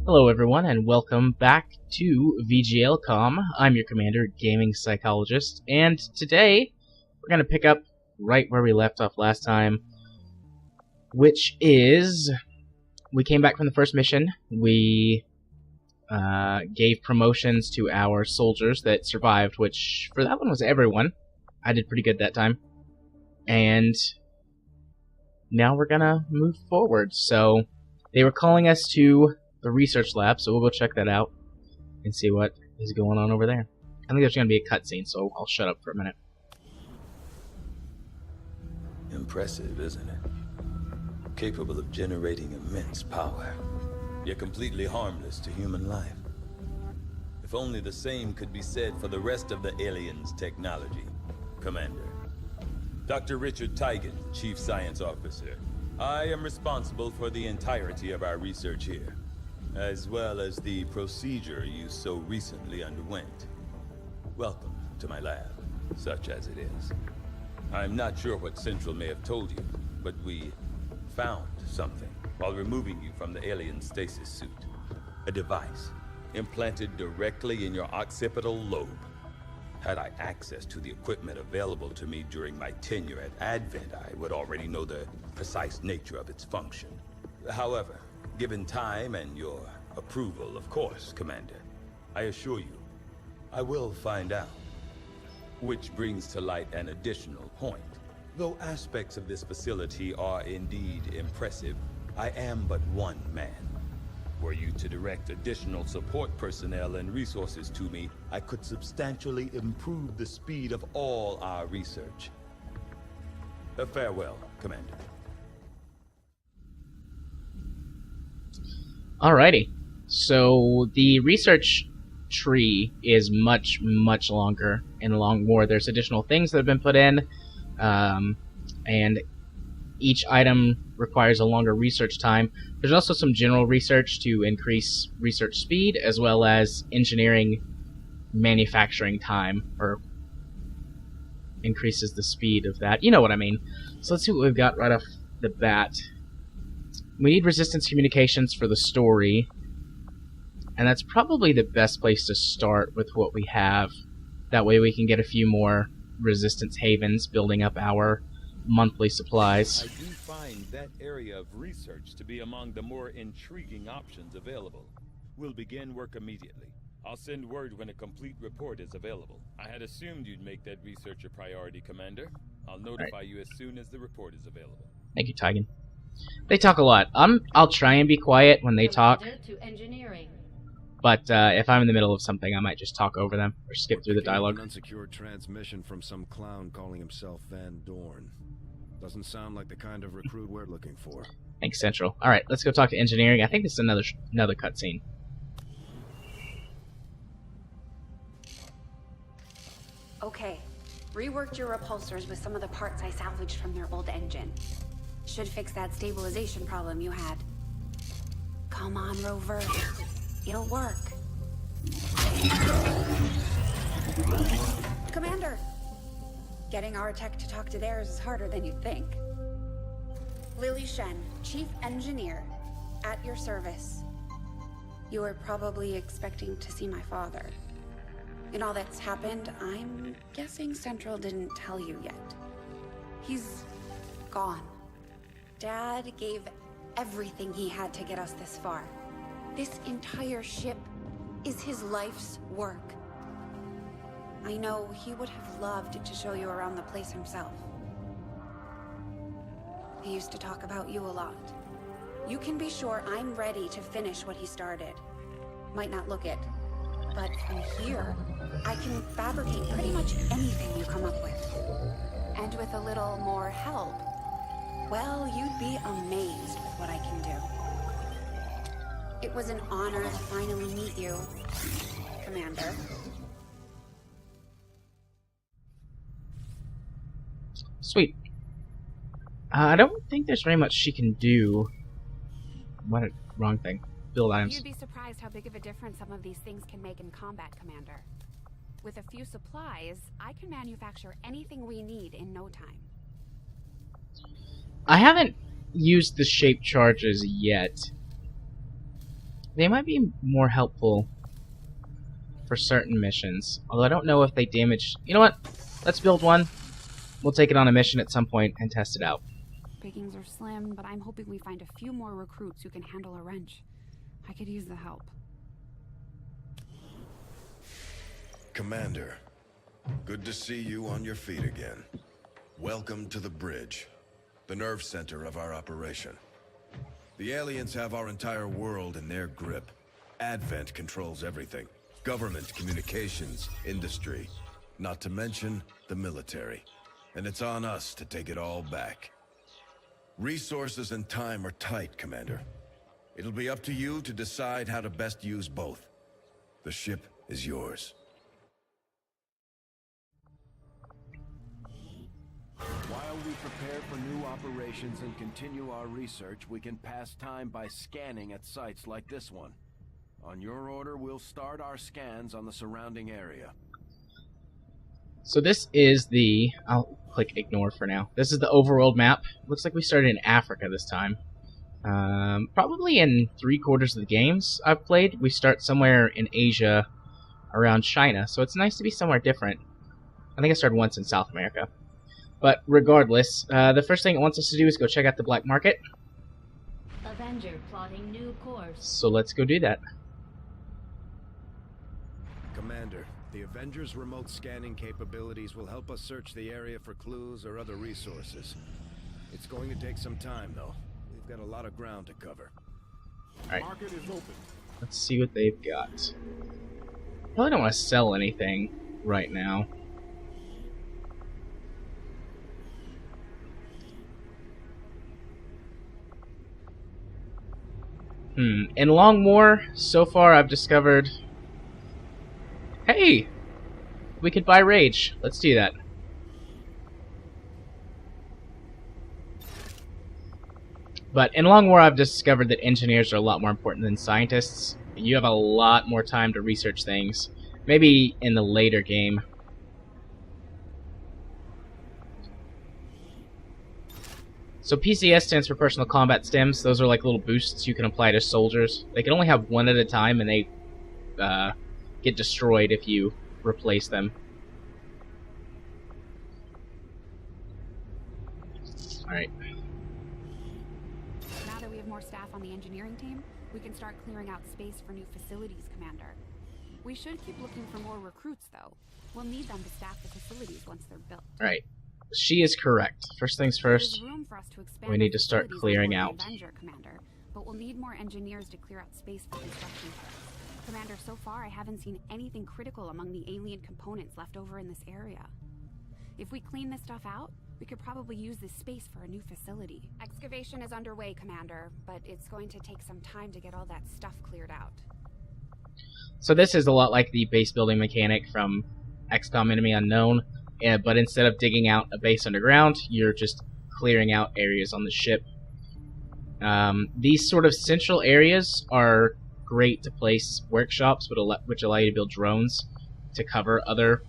Hello everyone, and welcome back to VGL-Com. I'm your commander, Gaming Psychologist, and today we're going to pick up right where we left off last time, which is, we came back from the first mission. We gave promotions to our soldiers that survived, which for that one was everyone. I did pretty good that time. And now we're going to move forward. So they were calling us to the research lab, so we'll go check that out and see what is going on over there. I think there's going to be a cutscene, so I'll shut up for a minute. Impressive, isn't it? Capable of generating immense power, yet completely harmless to human life. If only the same could be said for the rest of the aliens' technology. Commander. Dr. Richard Teigen, Chief Science Officer. I am responsible for the entirety of our research here, as well as the procedure you so recently underwent. Welcome to my lab, such as it is. I'm not sure what Central may have told you, but we found something while removing you from the alien stasis suit. A device implanted directly in your occipital lobe. Had I access to the equipment available to me during my tenure at Advent, I would already know the precise nature of its function. However, given time and your approval, of course, Commander, I assure you, I will find out. Which brings to light an additional point. Though aspects of this facility are indeed impressive, I am but one man. Were you to direct additional support personnel and resources to me, I could substantially improve the speed of all our research. Farewell, Commander. Alrighty, so the research tree is much longer and along more. There's additional things that have been put in, and each item requires a longer research time. There's also some general research to increase research speed, as well as engineering manufacturing time, or increases the speed of that. You know what I mean. So let's see what we've got right off the bat. We need resistance communications for the story, and that's probably the best place to start with what we have. That way we can get a few more resistance havens, building up our monthly supplies. I do find that area of research to be among the more intriguing options available. We'll begin work immediately. I'll send word when a complete report is available. I had assumed you'd make that research a priority, Commander. I'll notify you as soon as the report is available. Thank you, Teigen. They talk a lot. I'll try and be quiet when they talk, but if I'm in the middle of something, I might just talk over them or skip through the dialogue. An unsecured transmission from some clown calling himself Van Dorn. Doesn't sound like the kind of recruit we're looking for. Thanks, Central. All right, let's go talk to engineering. I think this is another cutscene. Okay, reworked your repulsors with some of the parts I salvaged from their old engine. Should fix that stabilization problem you had. Come on, Rover. It'll work. Commander! Getting our tech to talk to theirs is harder than you'd think. Lily Shen, Chief Engineer, at your service. You were probably expecting to see my father. In all that's happened, I'm guessing Central didn't tell you yet. He's gone. Dad gave everything he had to get us this far. This entire ship is his life's work. I know he would have loved to show you around the place himself. He used to talk about you a lot. You can be sure I'm ready to finish what he started. Might not look it, but from here, I can fabricate pretty much anything you come up with. And with a little more help, well, you'd be amazed with what I can do. It was an honor to finally meet you, Commander. Sweet. I don't think there's very much she can do. What a wrong thing. Build items. You'd be surprised how big of a difference some of these things can make in combat, Commander. With a few supplies, I can manufacture anything we need in no time. I haven't used the shape charges yet. They might be more helpful for certain missions. Although I don't know if they damage... You know what? Let's build one. We'll take it on a mission at some point and test it out. Pickings are slim, but I'm hoping we find a few more recruits who can handle a wrench. I could use the help. Commander, good to see you on your feet again. Welcome to the bridge, the nerve center of our operation. The aliens have our entire world in their grip. Advent controls everything. Government, communications, industry. Not to mention the military. And it's on us to take it all back. Resources and time are tight, Commander. It'll be up to you to decide how to best use both. The ship is yours. While we prepare for new operations and continue our research, we can pass time by scanning at sites like this one. On your order, we'll start our scans on the surrounding area. So this is the... I'll click ignore for now. This is the overworld map. Looks like we started in Africa this time. Probably in 3/4 of the games I've played, we start somewhere in Asia around China. So it's nice to be somewhere different. I think I started once in South America. But regardless, the first thing it wants us to do is go check out the black market. Avenger plotting new course. So let's go do that. Commander, the Avengers' remote scanning capabilities will help us search the area for clues or other resources. It's going to take some time, though. We've got a lot of ground to cover. Alright. Market is open. Let's see what they've got. Probably don't want to sell anything right now. In Longmoor, so far I've discovered... Hey! We could buy Rage. Let's do that. But in Longmoor I've discovered that engineers are a lot more important than scientists. You have a lot more time to research things. Maybe in the later game. So PCS stands for Personal Combat Stims. Those are like little boosts you can apply to soldiers. They can only have one at a time, and they get destroyed if you replace them. Alright. Now that we have more staff on the engineering team, we can start clearing out space for new facilities, Commander. We should keep looking for more recruits, though. We'll need them to staff the facilities once they're built. Alright. She is correct. First things first, Room for us to expand we need to start facilities clearing before out. the Avenger, Commander, but we'll need more engineers to clear out space for construction. Commander, so far I haven't seen anything critical among the alien components left over in this area. If we clean this stuff out, we could probably use this space for a new facility. Excavation is underway, Commander, but it's going to take some time to get all that stuff cleared out. So this is a lot like the base building mechanic from XCOM Enemy Unknown, but instead of digging out a base underground, you're just clearing out areas on the ship. These sort of central areas are great to place workshops, which allow you to build drones to cover other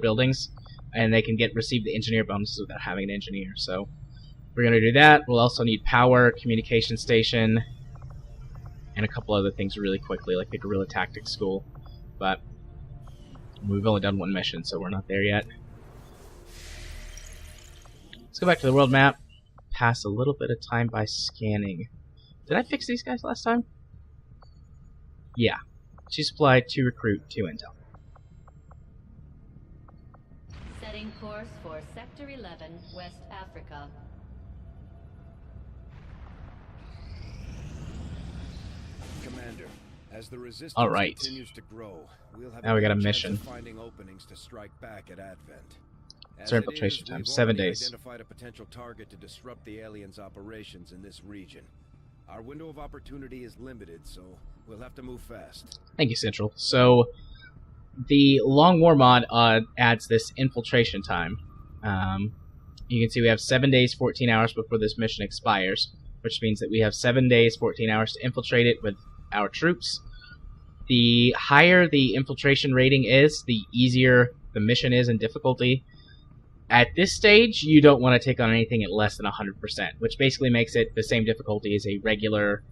buildings, and they can receive the engineer bonuses without having an engineer. So we're going to do that. We'll also need power, communication station, and a couple other things really quickly, like the Guerrilla Tactics School. But we've only done one mission, so we're not there yet. Let's go back to the world map. Pass a little bit of time by scanning. Did I fix these guys last time? Yeah. 2 supply, 2 recruit, 2 intel. Setting course for Sector 11, West Africa. Commander, as the resistance continues to grow, we'll have now we got a chance mission. of finding openings to strike back at Advent. As Start it infiltration is, time, we've 7 already days. identified a potential target to disrupt the aliens' operations in this region. Our window of opportunity is limited, so we'll have to move fast. Thank you, Central. So, the Long War mod adds this infiltration time. You can see we have 7 days, 14 hours before this mission expires, which means that we have 7 days, 14 hours to infiltrate it with our troops, the higher the infiltration rating is, the easier the mission is in difficulty. At this stage, you don't want to take on anything at less than 100%, which basically makes it the same difficulty as a regular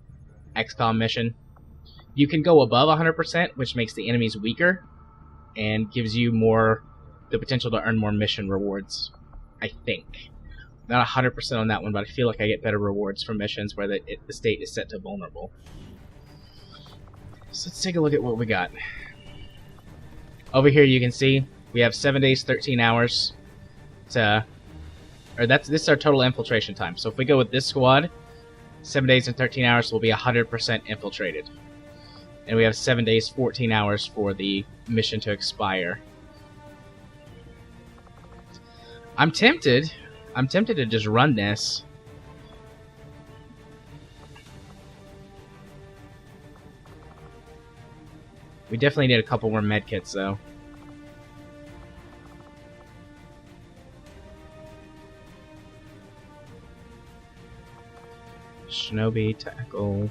XCOM mission. You can go above 100%, which makes the enemies weaker, and gives you the potential to earn more mission rewards, I think. Not 100% on that one, but I feel like I get better rewards from missions where the state is set to vulnerable. So let's take a look at what we got. Over here you can see we have 7 days, 13 hours this is our total infiltration time. So if we go with this squad, 7 days and 13 hours will be 100% infiltrated. And we have 7 days, 14 hours for the mission to expire. I'm tempted to just run this. We definitely need a couple more medkits, though. Shinobi, tackle.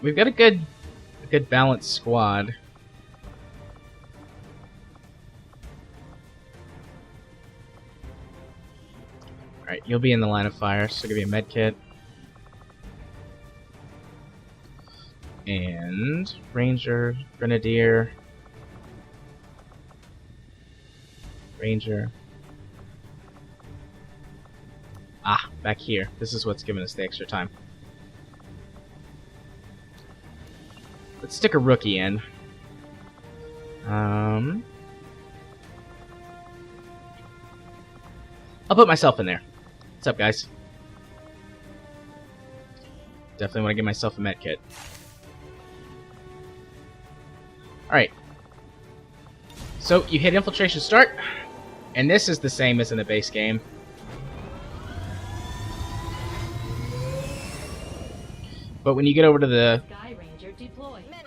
We've got a good balanced squad. Alright, you'll be in the line of fire, so give you a medkit. And Ranger, Grenadier, Ranger. Ah, back here. This is what's giving us the extra time. Let's stick a rookie in. I'll put myself in there. What's up, guys? Definitely want to give myself a medkit. Alright. So, you hit infiltration start, and this is the same as in the base game. But when you get over to the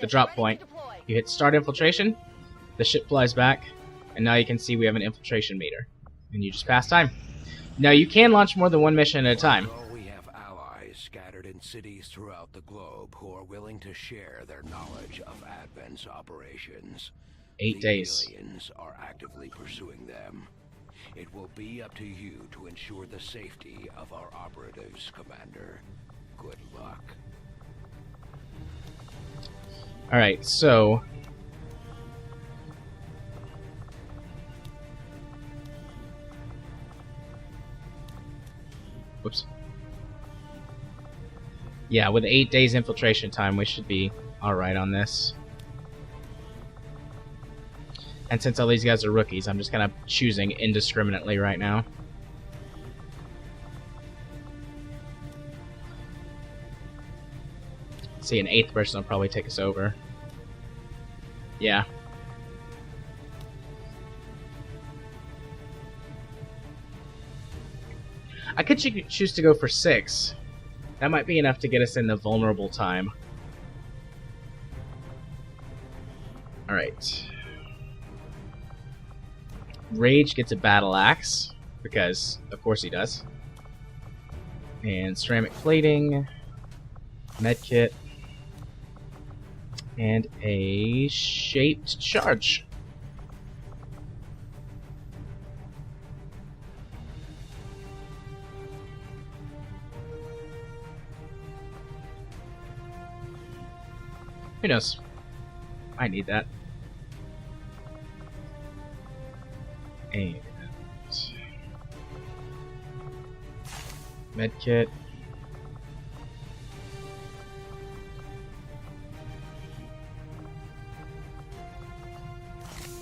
drop point, you hit start infiltration, the ship flies back, and now you can see we have an infiltration meter. And you just pass time. Now, you can launch more than one mission at a time. We have allies scattered in cities throughout the globe who are willing to share their knowledge of Advent's operations. 8 days. The aliens are actively pursuing them. It will be up to you to ensure the safety of our operatives, Commander. Good luck. Alright, so... Whoops. Yeah, with 8 days infiltration time, we should be alright on this. And since all these guys are rookies, I'm just kind of choosing indiscriminately right now. See, an 8th person will probably take us over. Yeah. I could choose to go for 6. That might be enough to get us in the vulnerable time. Alright. Rage gets a battle axe, because of course he does. And ceramic plating, medkit, and a shaped charge. Who knows? I need that. And medkit.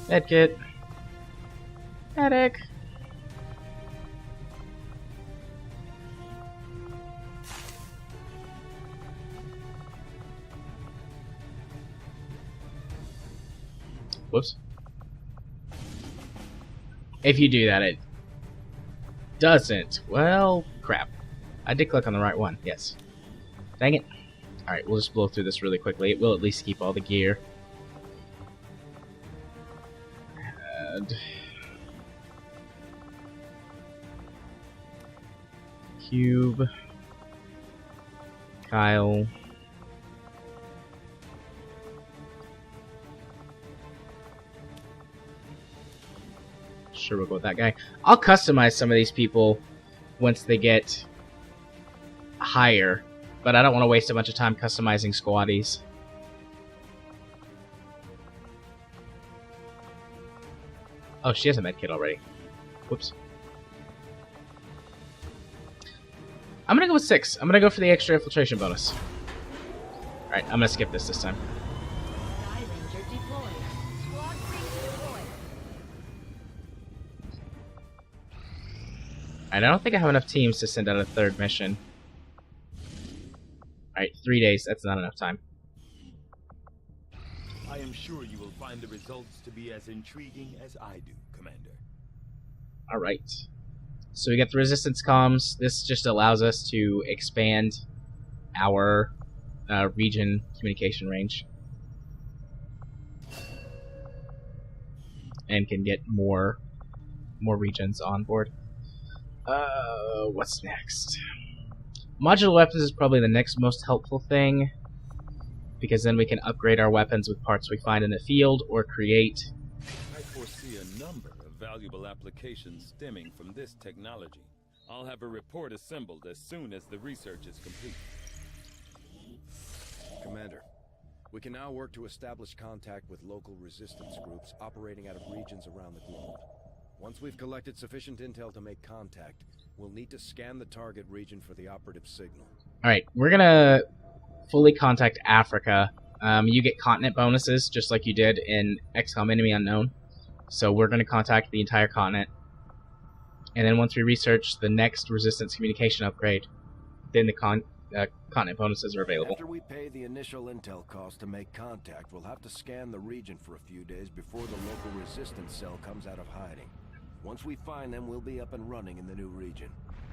Medkit. Medic. Whoops. If you do that, it doesn't. Well, crap. I did click on the right one. Yes. Dang it. Alright, we'll just blow through this really quickly. It will at least keep all the gear. And Cube. Kyle. Sure, we'll go with that guy. I'll customize some of these people once they get higher, but I don't want to waste a bunch of time customizing squaddies. Oh, she has a medkit already. Whoops. I'm gonna go with 6. I'm gonna go for the extra infiltration bonus. Alright, I'm gonna skip this time. Sky Ranger deployed. Squad 3 deployed. Alright, I don't think I have enough teams to send out a 3rd mission. Alright, 3 days. That's not enough time. I am sure you will find the results to be as intriguing as I do, Commander. Alright. So we get the resistance comms. This just allows us to expand our region communication range. And can get more regions on board. What's next? Modular weapons is probably the next most helpful thing, because then we can upgrade our weapons with parts we find in the field or create. I foresee a number of valuable applications stemming from this technology. I'll have a report assembled as soon as the research is complete. Commander, we can now work to establish contact with local resistance groups operating out of regions around the globe. Once we've collected sufficient intel to make contact, we'll need to scan the target region for the operative signal. Alright, we're gonna fully contact Africa. You get continent bonuses, just like you did in XCOM Enemy Unknown. So we're gonna contact the entire continent. And then once we research the next resistance communication upgrade, then the continent bonuses are available. After we pay the initial intel cost to make contact, we'll have to scan the region for a few days before the local resistance cell comes out of hiding. Once we find them, we'll be up and running in the new region.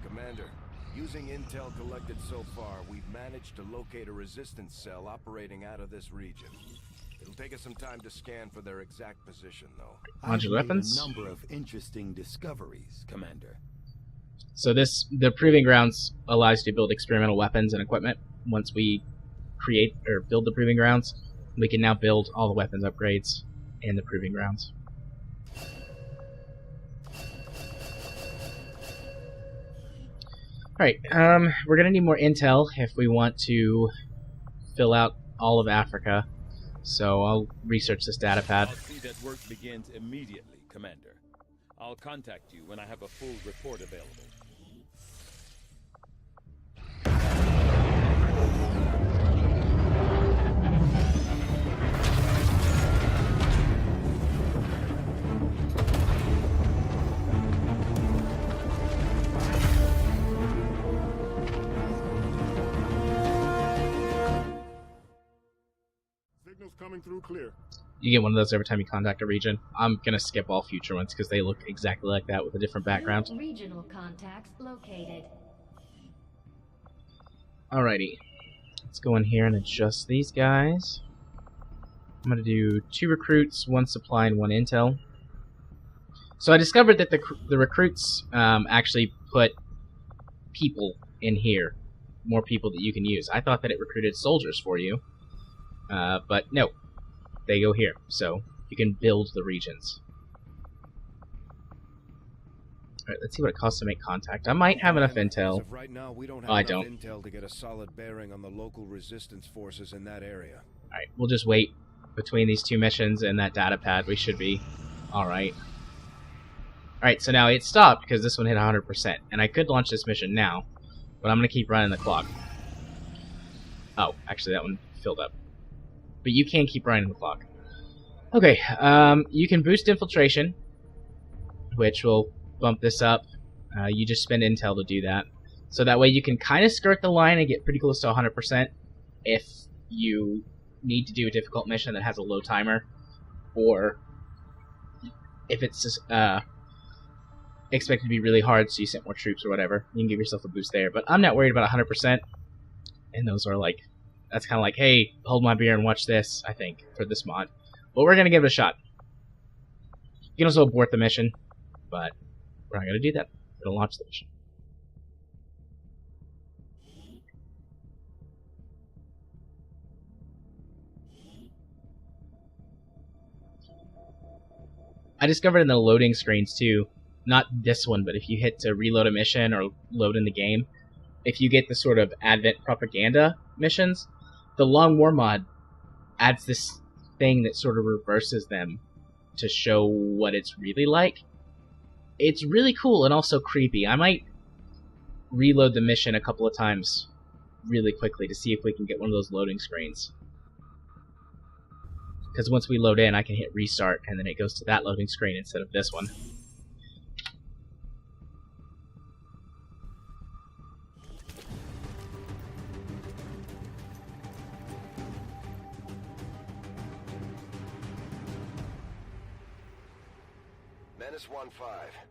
Commander, using intel collected so far, we've managed to locate a resistance cell operating out of this region. It'll take us some time to scan for their exact position, though. Modular weapons. A number of interesting discoveries, Commander. So the Proving Grounds allows you to build experimental weapons and equipment. Once we create or build the Proving Grounds, we can now build all the weapons upgrades in the Proving Grounds. Alright, we're gonna need more intel if we want to fill out all of Africa. So I'll research this data pad. I'll see that work begins immediately, Commander. I'll contact you when I have a full report available. Signals coming through clear. You get one of those every time you contact a region. I'm gonna skip all future ones because they look exactly like that with a different background. New regional contacts located. Alrighty. Let's go in here and adjust these guys. I'm gonna do 2 recruits, 1 supply, and 1 intel. So I discovered that the recruits actually put people in here. More people that you can use. I thought that it recruited soldiers for you. But no. They go here, so you can build the regions. Alright, let's see what it costs to make contact. I might have enough intel. As of right now, we don't have I enough don't. intel to get a solid bearing on the local resistance forces in that area. Alright, we'll just wait between these 2 missions and that data pad. We should be alright. Alright, so now it stopped because this one hit 100%. And I could launch this mission now, but I'm going to keep running the clock. Oh, actually that one filled up. But you can keep running the clock. Okay, you can boost infiltration, which will bump this up. You just spend intel to do that. So that way you can kind of skirt the line and get pretty close to 100% if you need to do a difficult mission that has a low timer, or if it's just, expected to be really hard so you sent more troops or whatever. You can give yourself a boost there. But I'm not worried about 100%, and those are like... That's kind of like, hey, hold my beer and watch this, I think, for this mod. But we're going to give it a shot. You can also abort the mission, but we're not going to do that. It'll launch the mission. I discovered in the loading screens too, not this one, but if you hit to reload a mission or load in the game, if you get the sort of Advent propaganda missions, the Long War mod adds this thing that sort of reverses them to show what it's really like. It's really cool and also creepy. I might reload the mission a couple of times really quickly to see if we can get one of those loading screens. Because once we load in, I can hit restart, and then it goes to that loading screen instead of this one. Menace 1-5.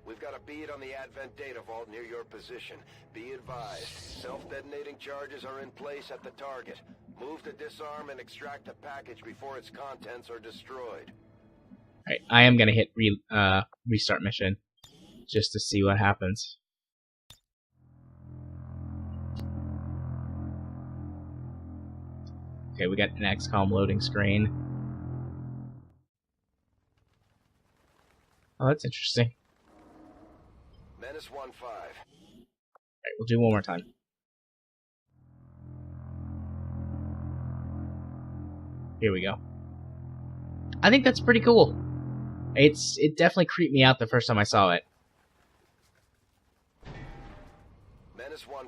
We've got a bead on the Advent data vault near your position. Be advised, self-detonating charges are in place at the target. Move to disarm and extract the package before its contents are destroyed. Alright, I am gonna hit restart mission just to see what happens. Okay, we got an XCOM loading screen. Oh, that's interesting. Menace 1-5. Alright, we'll do one more time. Here we go. I think that's pretty cool. It definitely creeped me out the first time I saw it. Menace 1-5.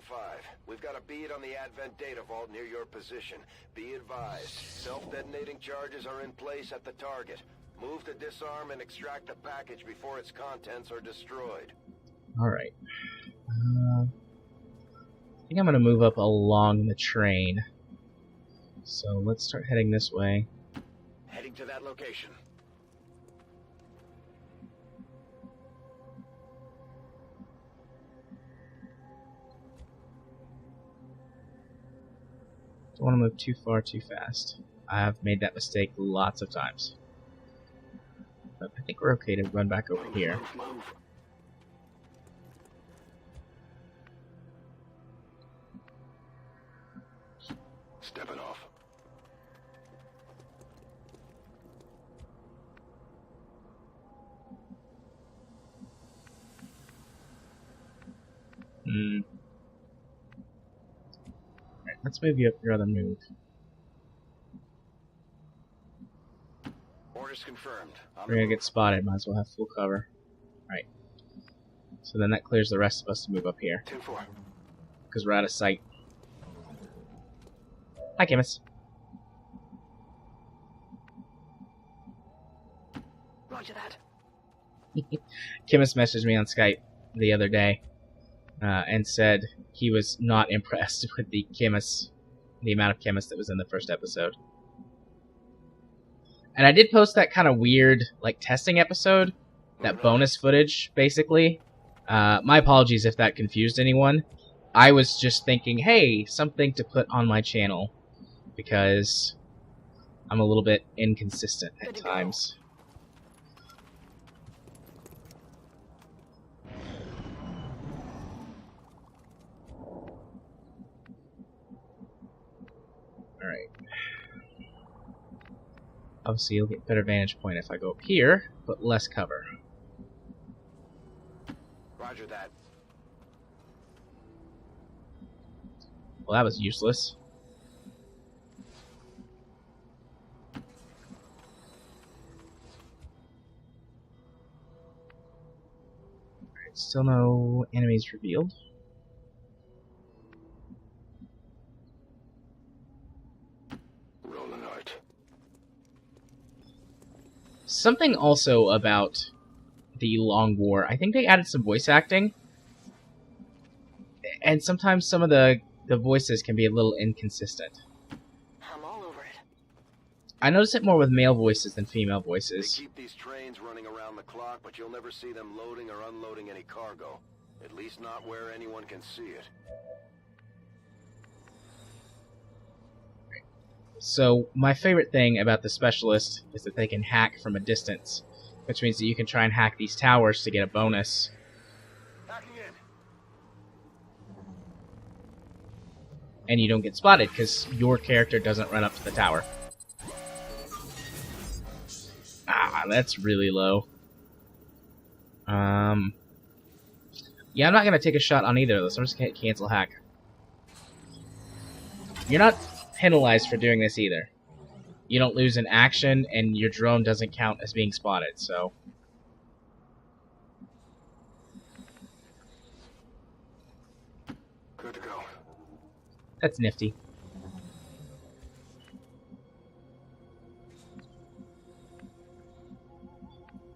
We've got a bead on the Advent data vault near your position. Be advised, self-detonating charges are in place at the target. Move to disarm and extract the package before its contents are destroyed. Alright. I think I'm going to move up along the train. So let's start heading this way. Heading to that location. Don't want to move too far too fast. I've made that mistake lots of times. But I think we're okay to run back over here. Move. Stepping off. Alright, let's move you up your other move. Orders confirmed. We're gonna get spotted, might as well have full cover. Alright. So then that clears the rest of us to move up here. 2-4. Because we're out of sight. Hi, Kimmis. Roger that. Kimmis messaged me on Skype the other day and said he was not impressed with the amount of Kimmis that was in the first episode. And I did post that kind of weird, like, testing episode, that bonus footage, basically. My apologies if that confused anyone. I was just thinking, hey, something to put on my channel, because I'm a little bit inconsistent at times. Alright. Obviously, you'll get better vantage point if I go up here, but less cover. Roger that. Well, that was useless. Alright, still no enemies revealed. Rolling out. Something also about the Long War, I think they added some voice acting, and sometimes some of the voices can be a little inconsistent. I'm all over it. I notice it more with male voices than female voices. They keep these trains running around the clock, but you'll never see them loading or unloading any cargo. At least not where anyone can see it. So, my favorite thing about the Specialist is that they can hack from a distance, which means that you can try and hack these towers to get a bonus. Hacking in. And you don't get spotted, because your character doesn't run up to the tower. Ah, that's really low. Yeah, I'm not gonna take a shot on either of those. I'm just gonna cancel hack. You're not penalized for doing this either. You don't lose an action, and your drone doesn't count as being spotted, so... Good to go. That's nifty.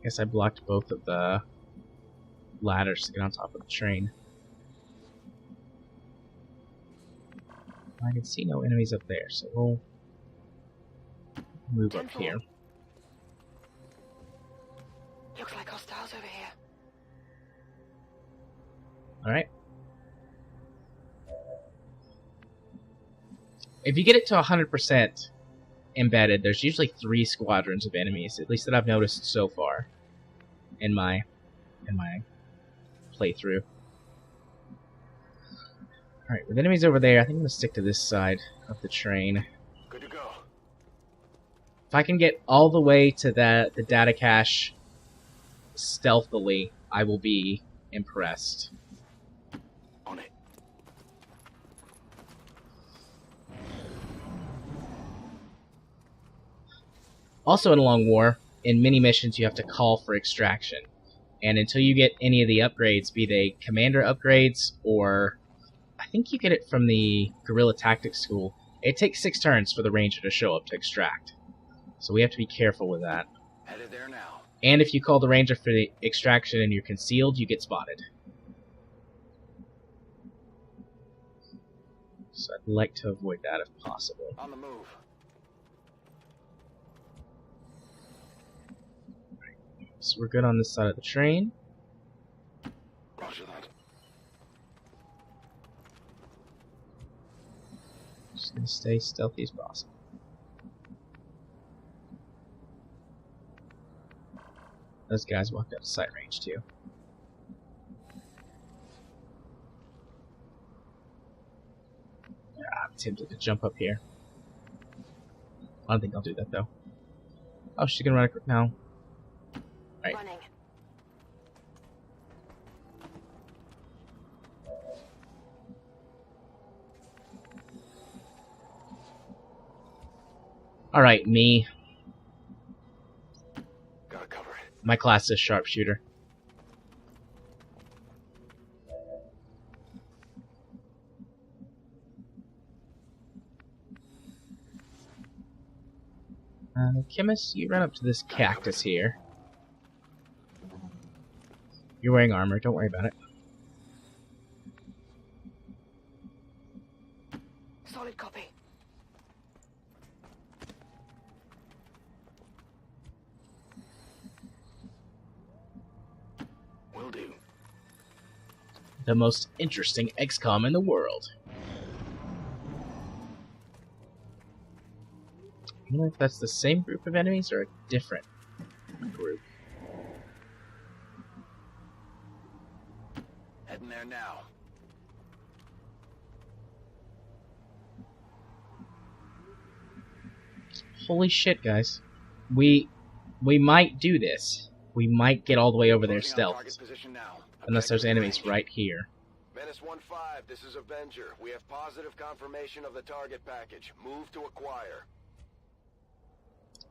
Guess I blocked both of the ladders to get on top of the train. I can see no enemies up there, so we'll move up here. Looks like hostiles over here. Alright. If you get it to 100% embedded, there's usually 3 squadrons of enemies, at least that I've noticed so far in my playthrough. Alright, with enemies over there, I think I'm going to stick to this side of the train. Good to go. If I can get all the way to the data cache stealthily, I will be impressed. On it. Also in a long war, in mini missions you have to call for extraction. And until you get any of the upgrades, be they commander upgrades or... I think you get it from the Guerrilla Tactics School. It takes 6 turns for the ranger to show up to extract. So we have to be careful with that. Headed there now. And if you call the ranger for the extraction and you're concealed, you get spotted. So I'd like to avoid that if possible. On the move. So we're good on this side of the train. Roger that. Just gonna stay stealthy as possible. Those guys walked out of sight range too. Yeah, I'm tempted to jump up here. I don't think I'll do that though. Oh, she's gonna run across now. Right. Running. Alright, me. Gotta cover it. My class is sharpshooter. Chemist, you run up to this cactus here. You're wearing armor, don't worry about it. Solid copy. Will do. The most interesting XCOM in the world. I don't know if that's the same group of enemies or a different group. Heading there now. Holy shit, guys. We might do this. We might get all the way over there Closing on stealth. target position now. Unless there's Objective enemies range. right here. Menace 1-5, this is Avenger. We have positive confirmation of the target package. Move to acquire.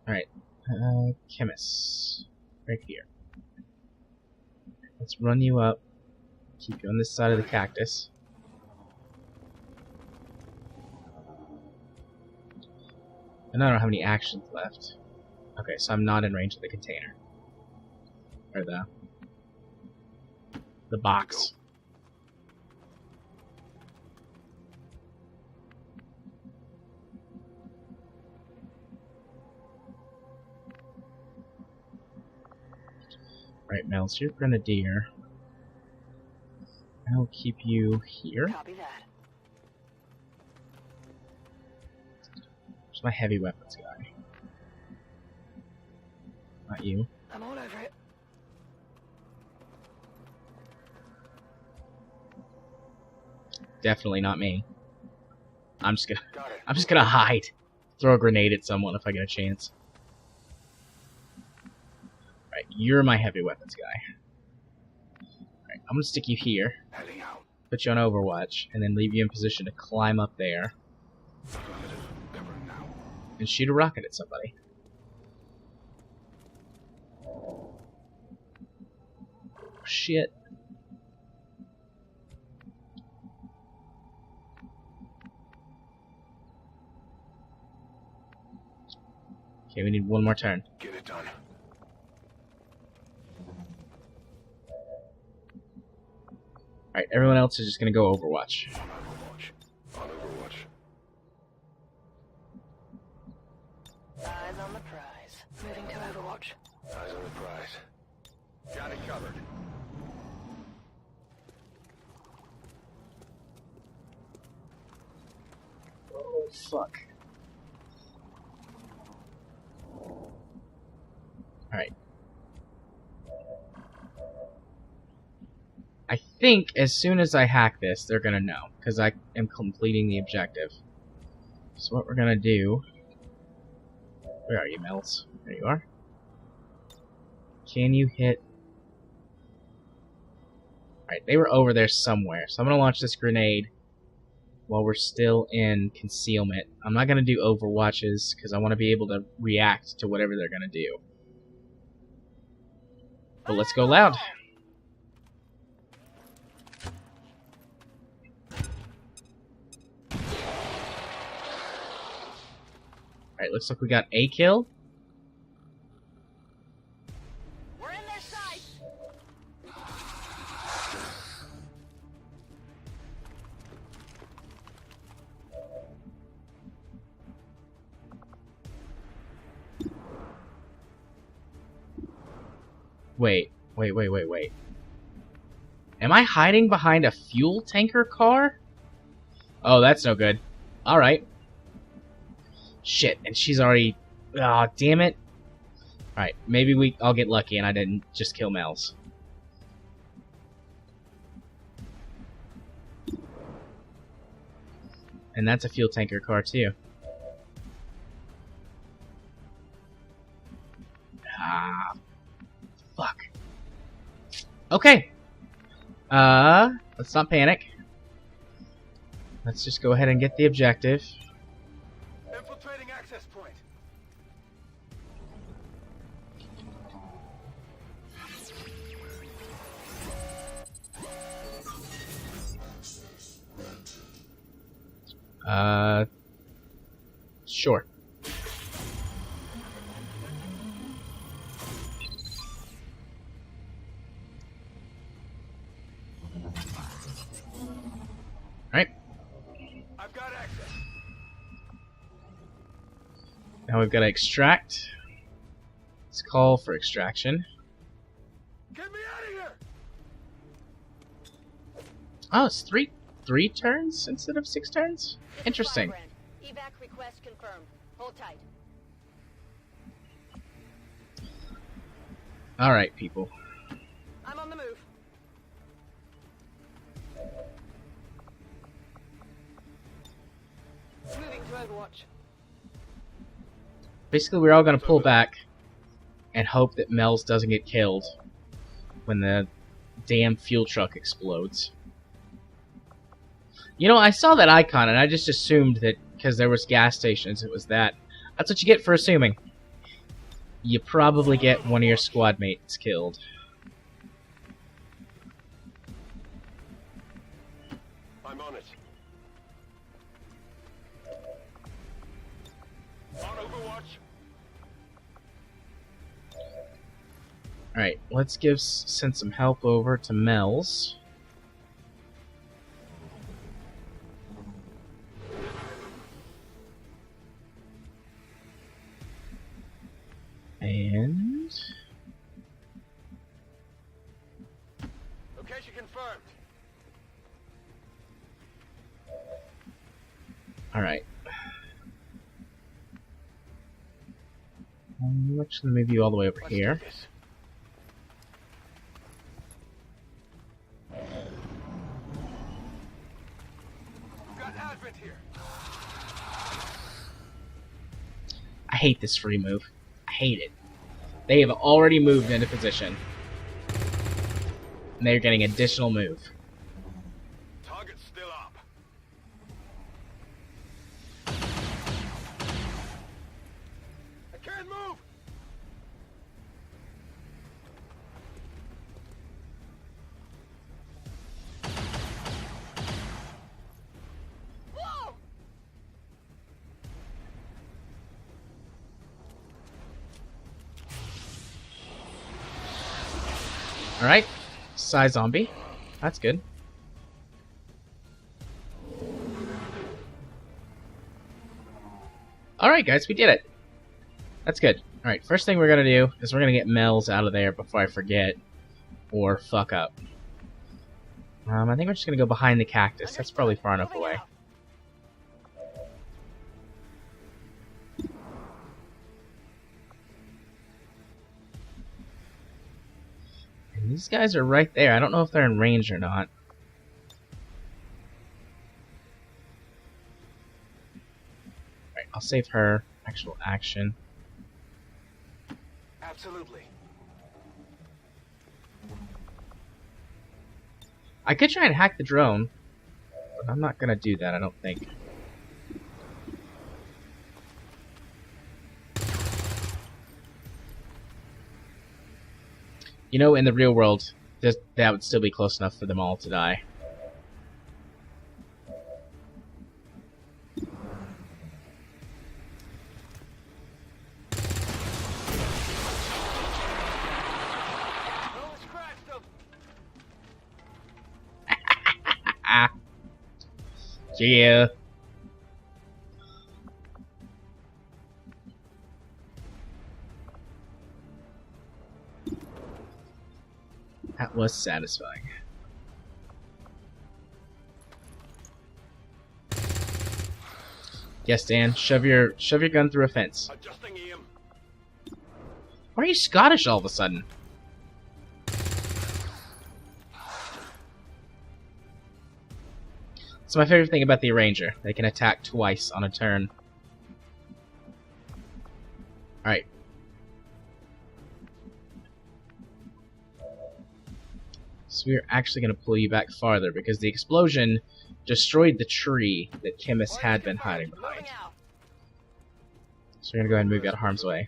Alright. Chemist. Right here. Let's run you up. Keep you on this side of the cactus. And I don't have any actions left. Okay, so I'm not in range of the container. Or the box. Right, Mel, so you're Grenadier. I'll keep you here. Copy that. Where's my heavy weapons guy? Not you. I'm all over it. Definitely not me. I'm just Got it. gonna hide. Throw a grenade at someone if I get a chance. Right, you're my heavy weapons guy. Alright, I'm gonna stick you here. Heading out. Put you on Overwatch, and then leave you in position to climb up there Affirmative. Cover now. and shoot a rocket at somebody. Shit. Okay, we need one more turn. Get it done. Alright, everyone else is just gonna go Overwatch. On Overwatch. On Overwatch. Eyes on the prize. Moving to Overwatch. Eyes on the prize. Got it covered. Oh, fuck. Alright. I think as soon as I hack this, they're gonna know, because I am completing the objective. So what we're gonna do... Where are you, Mel's? There you are. Can you hit... Alright, they were over there somewhere, so I'm gonna launch this grenade while we're still in concealment. I'm not gonna do overwatches, because I want to be able to react to whatever they're gonna do. But let's go loud. Alright, looks like we got a kill. We're in their sights. Wait. Am I hiding behind a fuel tanker car? Oh, that's no good. Alright. Shit, and she's already... Aw, damn it. Alright, maybe I'll get lucky and I didn't just kill Mel's. And that's a fuel tanker car too. Ah, fuck. Okay. Let's not panic. Let's just go ahead and get the objective. Infiltrating access point. Sure. Alright. I've got access. Now we've got to extract. Let's call for extraction. Get me out of here. Oh, it's three turns instead of 6 turns? Interesting. Evac request confirmed. Hold tight. Alright, people. I'm on the move. Moving to Overwatch. Basically, we're all going to pull back and hope that Mel's doesn't get killed when the damn fuel truck explodes. You know, I saw that icon and I just assumed that because there was gas stations, it was that. That's what you get for assuming. You probably get one of your squad mates killed. I'm on it. On Overwatch. Alright, let's send some help over to Mel's. And... Location confirmed. Alright. Actually, move you all the way over here. Got Advent here. I hate this free move. I hate it. They have already moved into position. And they're getting additional move. Target's still up. I can't move. Whoa! Alright. Psy zombie. That's good. Alright guys, we did it. That's good. Alright, first thing we're gonna do is we're gonna get Mel's out of there before I forget. Or fuck up. I think we're just gonna go behind the cactus. That's probably far enough away. And these guys are right there. I don't know if they're in range or not. Alright, I'll save her actual action. Absolutely. I could try and hack the drone, but I'm not gonna do that, I don't think. You know, in the real world, that would still be close enough for them all to die. Yeah. That was satisfying. Yes, Dan. Shove your gun through a fence. Adjusting aim. Why are you Scottish all of a sudden? It's my favorite thing about the Arranger. They can attack twice on a turn. Alright. So we're actually going to pull you back farther because the explosion destroyed the tree that Chemist had been hiding behind. So we're going to go ahead and move you out of harm's way.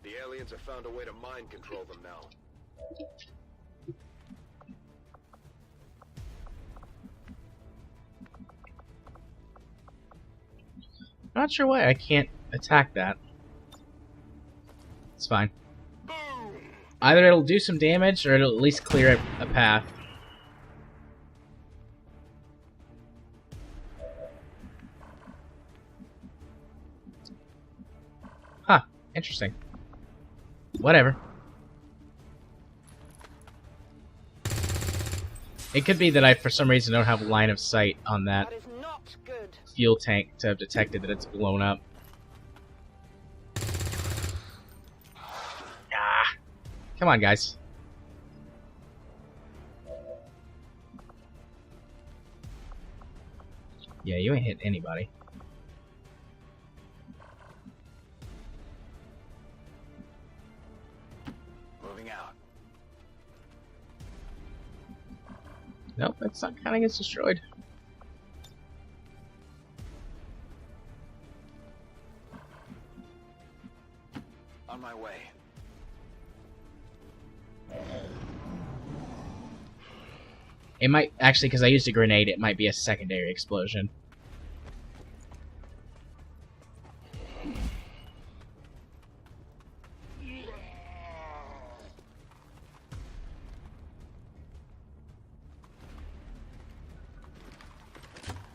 The aliens have found a way to mind control them now. Not sure why I can't attack that. It's fine. Either it'll do some damage or it'll at least clear a path. Huh. Interesting. Whatever. It could be that I, for some reason, don't have line of sight on that fuel tank to have detected that it's blown up. Ah. Come on, guys. Yeah, you ain't hit anybody. Moving out. Nope, that's not kind of gets destroyed. On my way. It might actually, because I used a grenade, it might be a secondary explosion.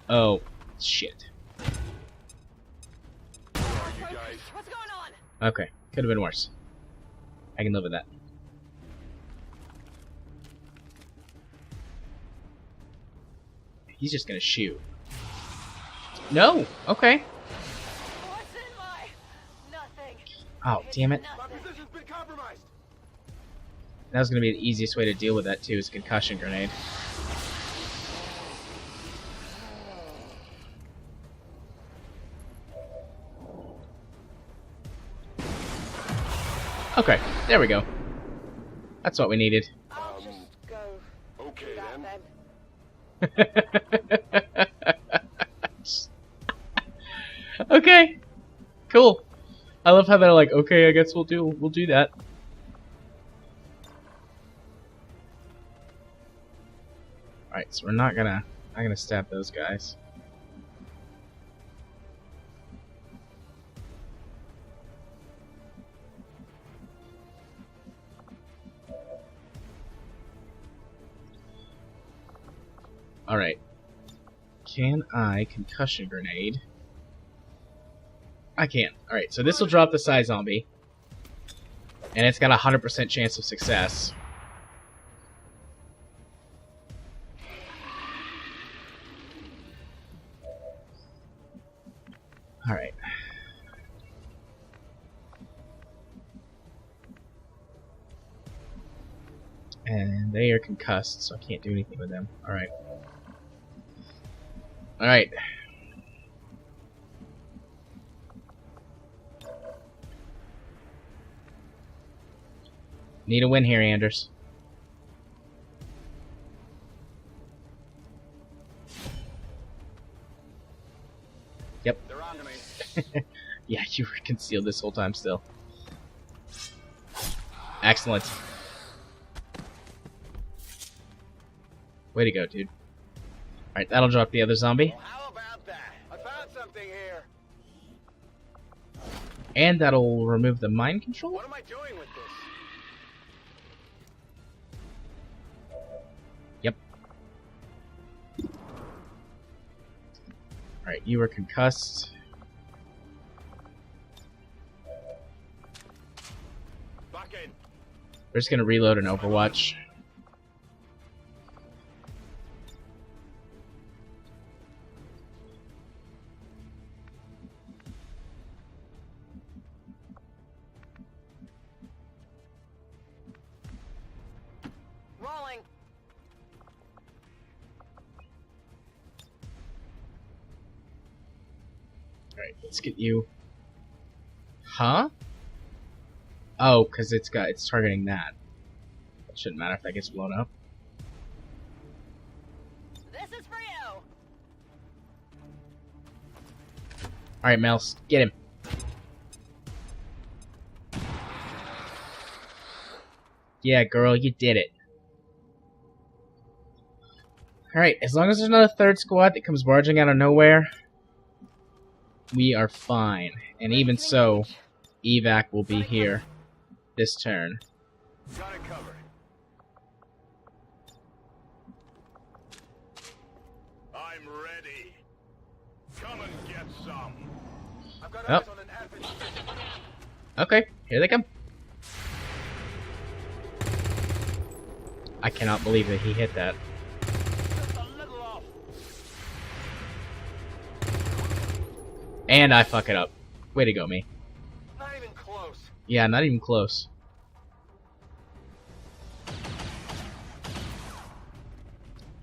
Oh, shit. What's going on? Okay, could have been worse. I can live with that. He's just gonna shoot. No! Okay. What's in my... Nothing. Oh, damn it. My position's been compromised. That was gonna be the easiest way to deal with that, too, is a concussion grenade. Okay, there we go. That's what we needed. I'll just go Okay, cool. I love how they're like, okay, I guess we'll do that. All right, so we're not gonna stab those guys. All right. Can I concussion grenade? I can. All right, so this will drop the Psy zombie, and it's got a 100% chance of success. All right. And they are concussed, so I can't do anything with them. All right. All right. Need a win here, Anders. Yep. They're on to me. Yeah, you were concealed this whole time still. Excellent. Way to go, dude. Alright, that'll drop the other zombie. Well, how about that? I found something here. And that'll remove the mind control? What am I doing with this? Yep. Alright, you were concussed. Lock in. We're just gonna reload an Overwatch. Rolling. Alright, let's get you. Huh? Oh, because it's targeting that. It shouldn't matter if that gets blown up. This is for you. Alright, Mouse, get him. Yeah, girl, you did it. Alright, as long as there's not a third squad that comes barging out of nowhere, we are fine. And even so, evac will be here this turn. Got it covered. I'm ready. Come and get some. I've got eyes on an advent. Okay, here they come. I cannot believe that he hit that. Just a little off. And I fuck it up. Way to go, me. Not even close. Yeah, not even close.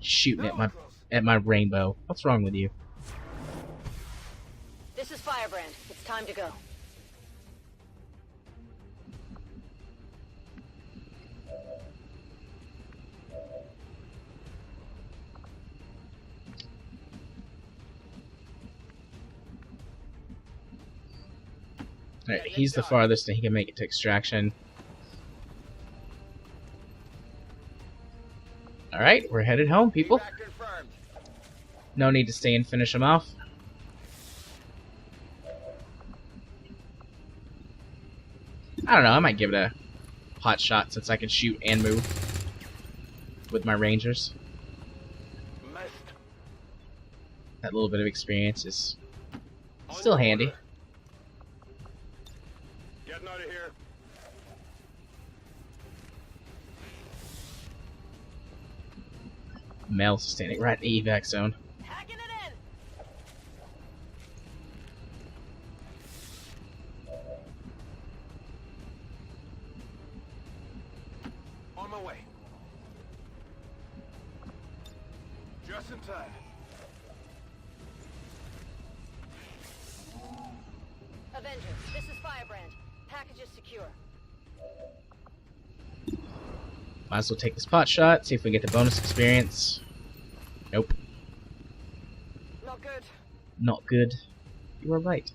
Shooting at my rainbow. What's wrong with you? This is Firebrand. It's time to go. Alright, he's the farthest and he can make it to extraction. Alright, we're headed home, people. Evac confirmed. No need to stay and finish him off. I don't know, I might give it a hot shot since I can shoot and move with my rangers. Missed. That little bit of experience is still handy. Getting out of here. Mel's standing right in the evac zone. Hacking it in. On my way. Just in time. Avengers, this is Firebrand. Package is secure. Might as well take this pot shot, see if we get the bonus experience. Nope. Not good. Not good. You were right.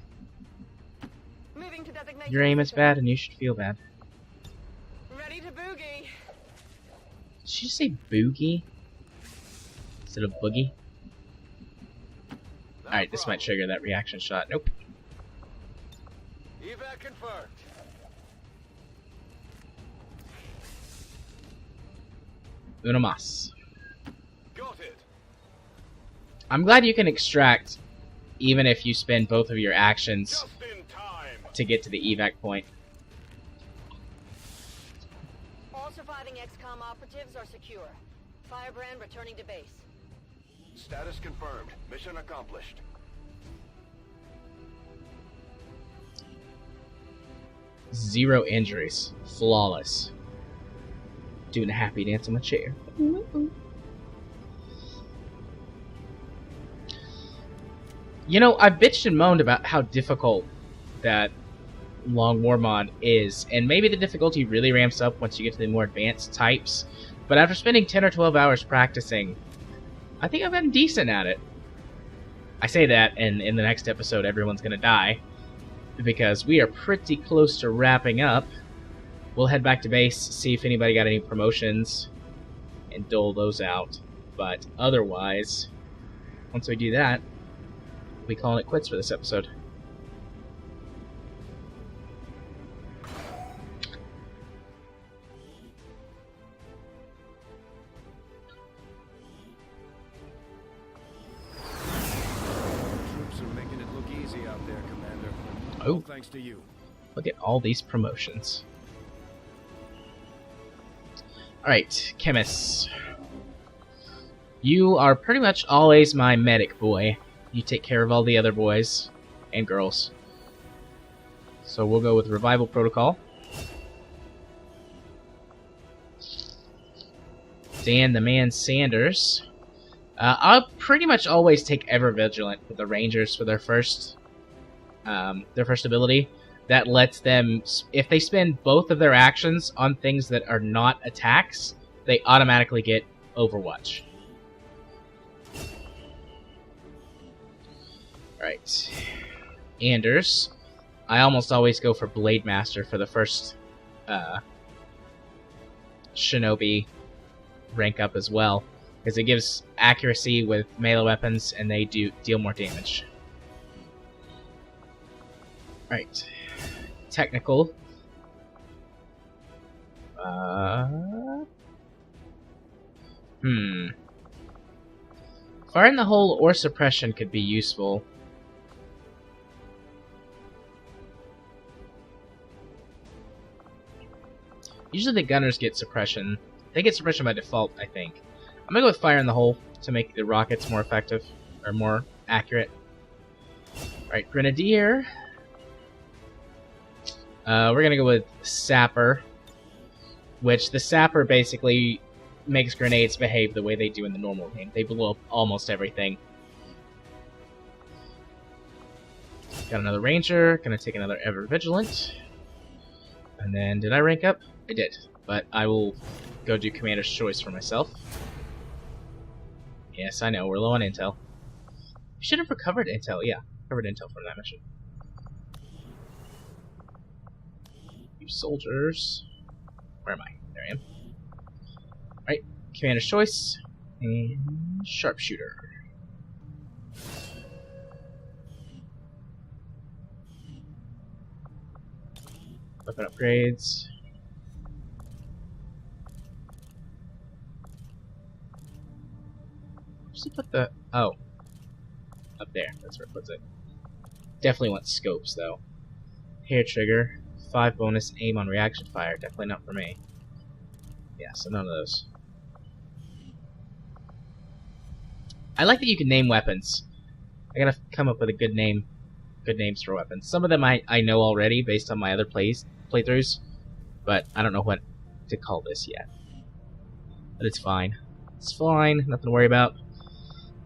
Moving to designated Your aim is position. bad and you should feel bad. Ready to boogie. Did she just say boogie? Instead of boogie? Alright, this might trigger that reaction shot. Nope. Evac confirmed. Uno mas. Got it. I'm glad you can extract even if you spend both of your actions Just in time. to get to the evac point. All surviving XCOM operatives are secure. Firebrand returning to base. Status confirmed. Mission accomplished. Zero injuries. Flawless. Doing a happy dance on my chair. You know, I've bitched and moaned about how difficult that Long War mod is, and maybe the difficulty really ramps up once you get to the more advanced types, but after spending 10 or 12 hours practicing, I think I've been decent at it. I say that, and in the next episode everyone's gonna die, because we are pretty close to wrapping up. We'll head back to base, see if anybody got any promotions, and dole those out. But otherwise, once we do that, we'll be calling it quits for this episode. Troops are making it look easy out there, Commander. Oh. All thanks to you. Look at all these promotions. Alright, chemists. You are pretty much always my medic boy. You take care of all the other boys and girls. So we'll go with Revival Protocol. Dan the Man Sanders. I'll pretty much always take Ever Vigilant with the Rangers for their first ability. That lets them, if they spend both of their actions on things that are not attacks, they automatically get Overwatch. Alright. Anders. I almost always go for Blade Master for the first Shinobi rank up as well, because it gives accuracy with melee weapons and they do deal more damage. Alright. Technical. Fire in the hole or suppression could be useful. Usually the gunners get suppression. They get suppression by default, I think. I'm gonna go with fire in the hole to make the rockets more effective, or more accurate. Alright, Grenadier. We're gonna go with Sapper, which the Sapper basically makes grenades behave the way they do in the normal game. They blow up almost everything. Got another Ranger, gonna take another Ever Vigilant. And then, did I rank up? I did, but I will go do Commander's Choice for myself. Yes, I know, we're low on intel. We should have recovered intel, yeah. Recovered intel from that mission. Soldiers. Where am I? There I am. Alright, Commander's Choice. And Sharpshooter. Weapon upgrades. Where's it put the... Oh. Up there. That's where it puts it. Definitely want scopes, though. Hair trigger. 5 bonus aim on reaction fire. Definitely not for me. Yeah, so none of those. I like that you can name weapons. I gotta come up with a good name. Good names for weapons. Some of them I know already based on my other playthroughs, but I don't know what to call this yet. But it's fine. It's fine. Nothing to worry about.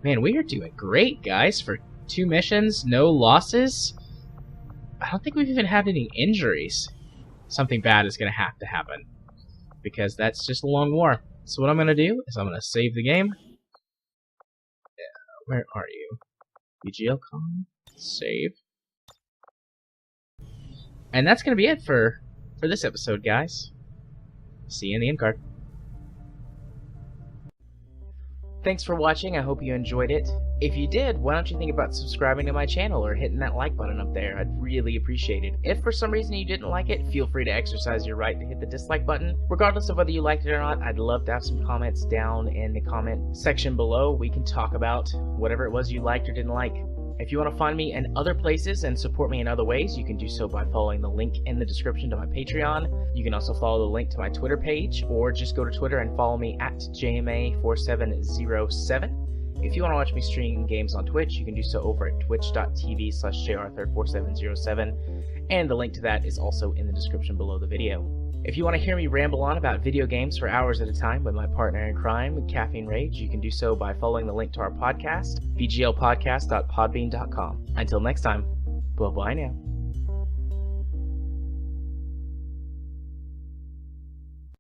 Man, we are doing great, guys. For 2 missions, no losses. I don't think we've even had any injuries. Something bad is going to have to happen, because that's just a long war. So what I'm going to do is I'm going to save the game, Where are you? VGL-Com. Save. And that's going to be it for this episode, guys. See you in the end card. Thanks for watching. I hope you enjoyed it. If you did, why don't you think about subscribing to my channel or hitting that like button up there? I'd really appreciate it. If for some reason you didn't like it, feel free to exercise your right to hit the dislike button. Regardless of whether you liked it or not, I'd love to have some comments down in the comment section below. We can talk about whatever it was you liked or didn't like. If you want to find me in other places and support me in other ways, you can do so by following the link in the description to my Patreon. You can also follow the link to my Twitter page, or just go to Twitter and follow me at JMA4707. If you want to watch me stream games on Twitch, you can do so over at twitch.tv/JR34707, and the link to that is also in the description below the video. If you want to hear me ramble on about video games for hours at a time with my partner in crime, Caffeine Rage, you can do so by following the link to our podcast, VGLpodcast.podbean.com. Until next time, bye-bye now.